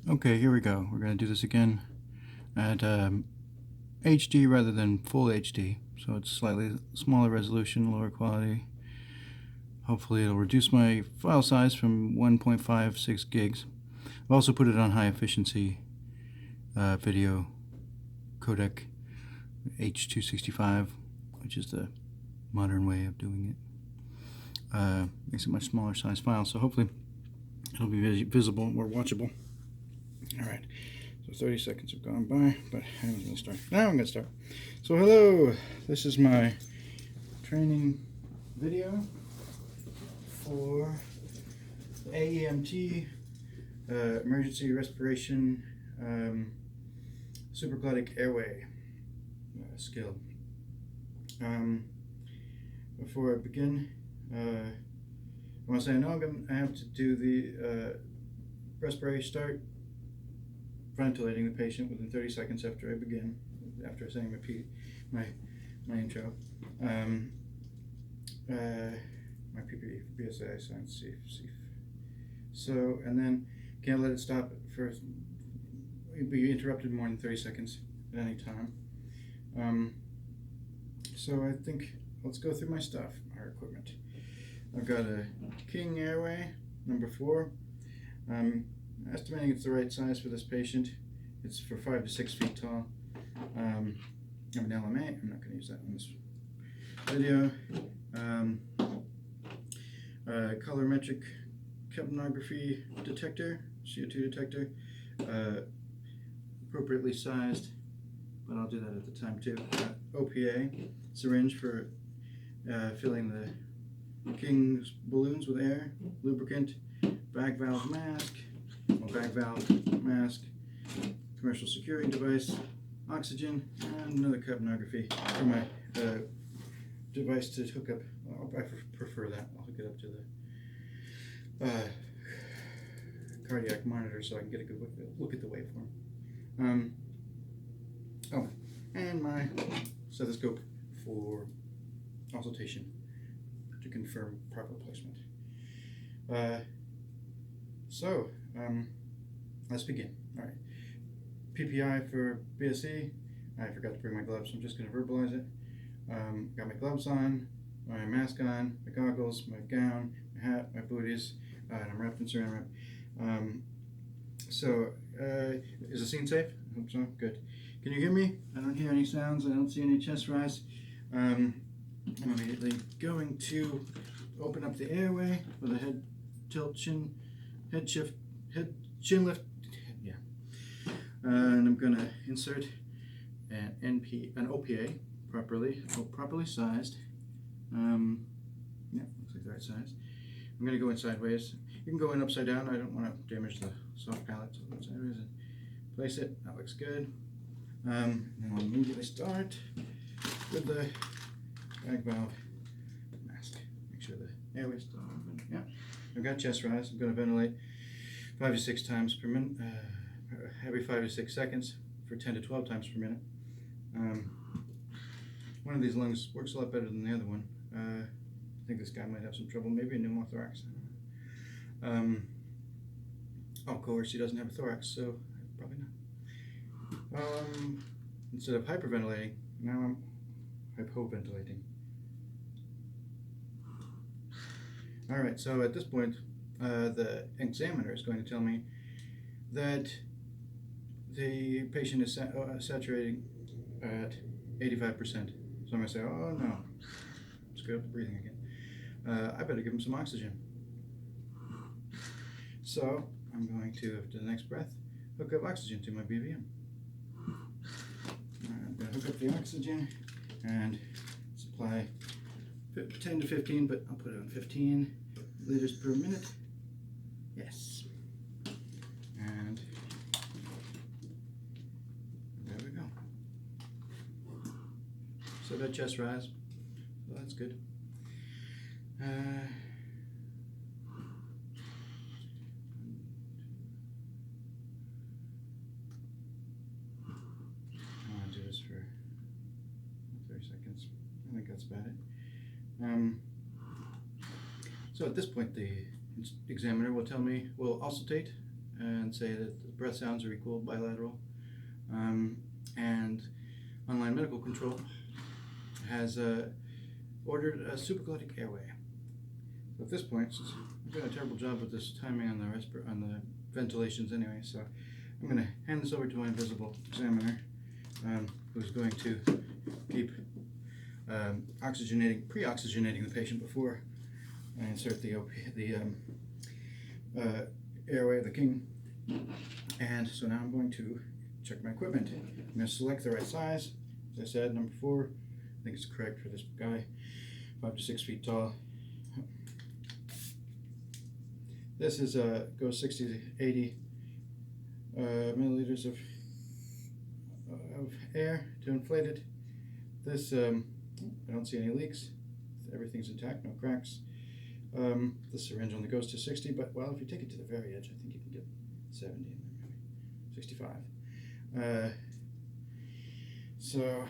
Okay, here we go. We're going to do this again at HD rather than full HD. So it's slightly smaller resolution, lower quality. Hopefully it'll reduce my file size from 1.56 gigs. I've also put it on high efficiency video codec H.265, which is the modern way of doing it. Makes it a much smaller size file, so hopefully it'll be visible or watchable. Alright, so 30 seconds have gone by, but I was going to start. Now I'm going to start. So hello, this is my training video for AEMT, emergency respiration, supraglottic airway skill. Before I begin, I want to say I have to do the respiratory start ventilating the patient within 30 seconds after I begin, after saying my intro. My PPE, BSA, science, safe. So, and then can't let it stop for, be interrupted more than 30 seconds at any time. So I think, let's go through my stuff, our equipment. I've got a King Airway, number 4. Estimating it's the right size for this patient. It's for 5 to 6 feet tall. I have an LMA. I'm not going to use that in this video. Colorimetric capnography detector, CO2 detector, appropriately sized, but I'll do that at the time too. OPA syringe for filling the King's balloons with air, lubricant, bag valve mask, commercial securing device, oxygen, and another capnography for my device to hook up. I prefer that. I'll hook it up to the cardiac monitor so I can get a good look at the waveform. And my stethoscope for auscultation to confirm proper placement. Let's begin. All right. PPI for BSE. I forgot to bring my gloves, so I'm just going to verbalize it. Got my gloves on, my mask on, my goggles, my gown, my hat, my booties, and I'm wrapped in saran wrap. Is the scene safe? I hope so. Good. Can you hear me? I don't hear any sounds. I don't see any chest rise. I'm immediately going to open up the airway with a head tilt, chin lift. Yeah. And I'm going to insert an OPA properly sized. Yeah, looks like the right size. I'm going to go in sideways. You can go in upside down. I don't want to damage the soft palate, so go sideways and place it. That looks good. And I'll immediately start with the bag valve mask. Make sure the airway's still open. Yeah, I've got chest rise. I'm going to ventilate 5 to 6 times per minute, every 5 to 6 seconds for 10 to 12 times per minute. One of these lungs works a lot better than the other one. I think this guy might have some trouble, maybe a pneumothorax. Of course, he doesn't have a thorax, so probably not. Instead of hyperventilating, now I'm hypoventilating. All right, so at this point, the examiner is going to tell me that the patient is saturating at 85%. So I'm going to say, oh no, let's go up to breathing again. I better give him some oxygen. So I'm going to, after the next breath, hook up oxygen to my BVM. I'm going to hook up the oxygen and supply 10 to 15, but I'll put it on 15 liters per minute. Yes. And there we go. So that chest rise, so that's good. I'll do this for 30 seconds. I think that's about it. So at this point, the examiner will tell me, will auscultate and say that the breath sounds are equal bilateral. And Online Medical Control has ordered a supraglottic airway. So at this point, since I've done a terrible job with this timing on the ventilations anyway, so I'm going to hand this over to my invisible examiner, who's going to keep pre-oxygenating the patient before I insert the airway, the king. And so now I'm going to check my equipment. I'm going to select the right size. As I said, number 4. I think it's correct for this guy, 5 to 6 feet tall. This is goes 60 to 80 milliliters of air to inflate it. This I don't see any leaks. Everything's intact, no cracks. The syringe only goes to 60, but well, if you take it to the very edge, I think you can get 70 in there, maybe 65. So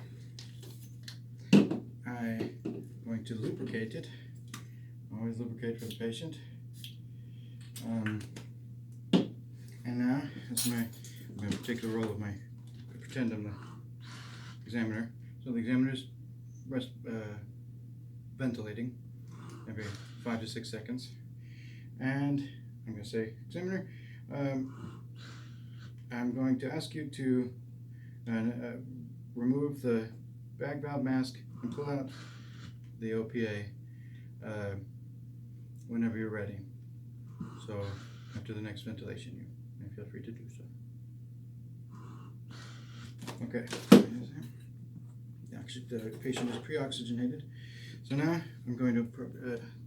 I'm going to lubricate it. Always lubricate for the patient. And now, I'm going to take the role of pretend I'm the examiner. So the examiner's ventilating every 5 to 6 seconds. And I'm going to say, examiner, I'm going to ask you to remove the bag valve mask and pull out the OPA whenever you're ready. So after the next ventilation, you may feel free to do so. Okay. The patient is pre-oxygenated. So now I'm going to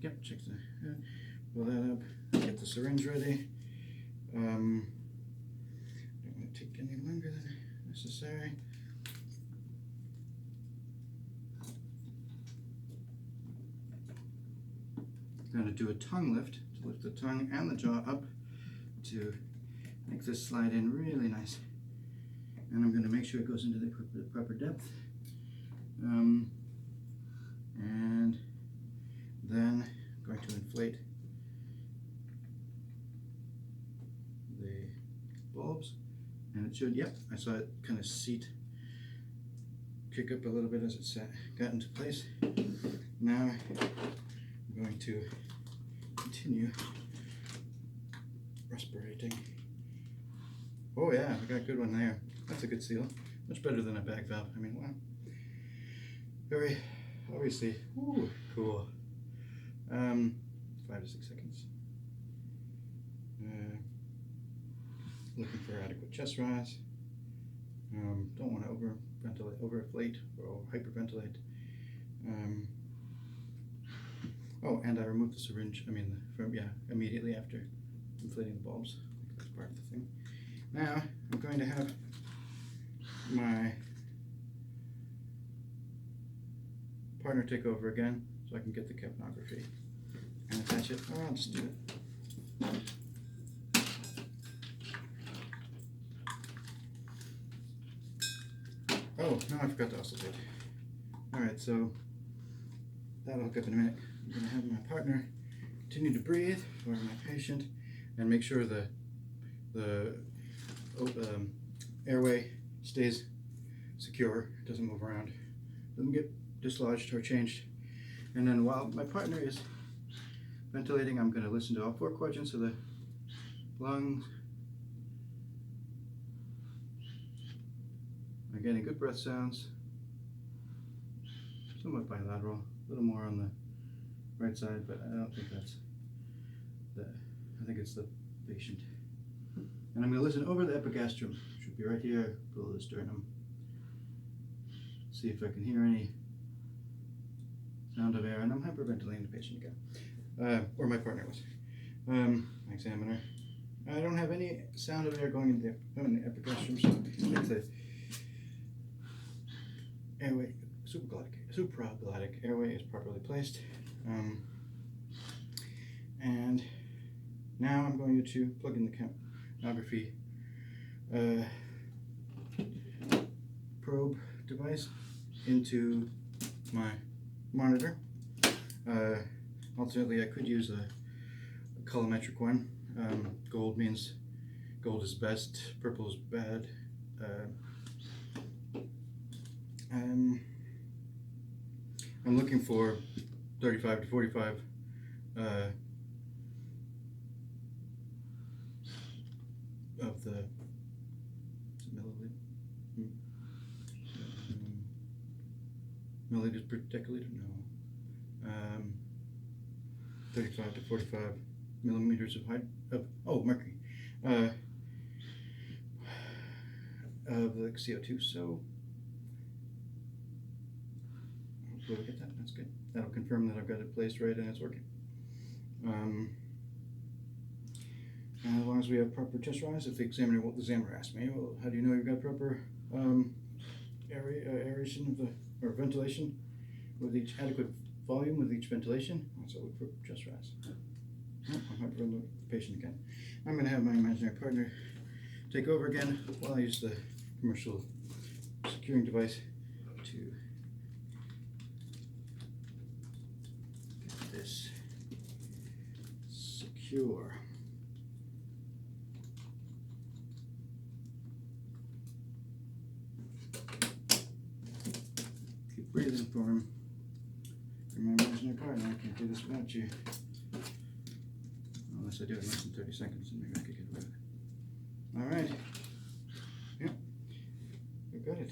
check pull that up, get the syringe ready. Don't want to take any longer than necessary. I'm going to do a tongue lift to lift the tongue and the jaw up to make this slide in really nice. And I'm going to make sure it goes into the proper depth. And then I'm going to inflate the bulbs, and it should, yep, I saw it kind of kick up a little bit as it got into place. Now I'm going to continue respirating. Oh yeah, we got a good one there. That's a good seal. Much better than a bag valve. I mean, wow. Very, obviously, ooh, cool. 5 to 6 seconds. Looking for adequate chest rise. Don't want to overinflate or hyperventilate. Oh, and I removed the syringe. Immediately after inflating the bulbs. That's part of the thing. Now I'm going to have my partner take over again, so I can get the capnography and attach it. Oh, I'll just do it. Oh, no, I forgot to oscillate. Alright, so that'll hook up in a minute. I'm going to have my partner continue to breathe for my patient and make sure the airway stays secure, doesn't move around, doesn't get dislodged or changed. And then while my partner is ventilating, I'm going to listen to all 4 quadrants of the lungs. I'm getting good breath sounds, somewhat bilateral, a little more on the right side, but I don't think that's I think it's the patient. And I'm going to listen over the epigastrum, should be right here below the sternum. See if I can hear any sound of air, and I'm hyperventilating the patient again, or my partner was. My examiner. I don't have any sound of air going into the epigastrum, so I think the airway, supraglottic airway is properly placed. And now I'm going to plug in the capnography probe device into my monitor. Ultimately, I could use a colorimetric one. Gold means gold is best, purple is bad. I'm looking for 35 to 45 of the milliliter. Milliliters per deciliter? No. 35 to 45 millimeters of mercury. Of the CO2. So hopefully we get that. That's good. That'll confirm that I've got it placed right and it's working. And as long as we have proper chest rise, if the examiner asks me, well, how do you know you've got proper aeration of the or ventilation with each adequate volume with each ventilation? So look for chest rise. Oh, I might run the patient again. I'm going to have my imaginary partner take over again while I use the commercial securing device to get this secure. Keep breathing for him. You're my imaginary partner. I can't do this without you. Unless I do it in less than 30 seconds, and maybe I could get away with it. All right. Yep. We got it.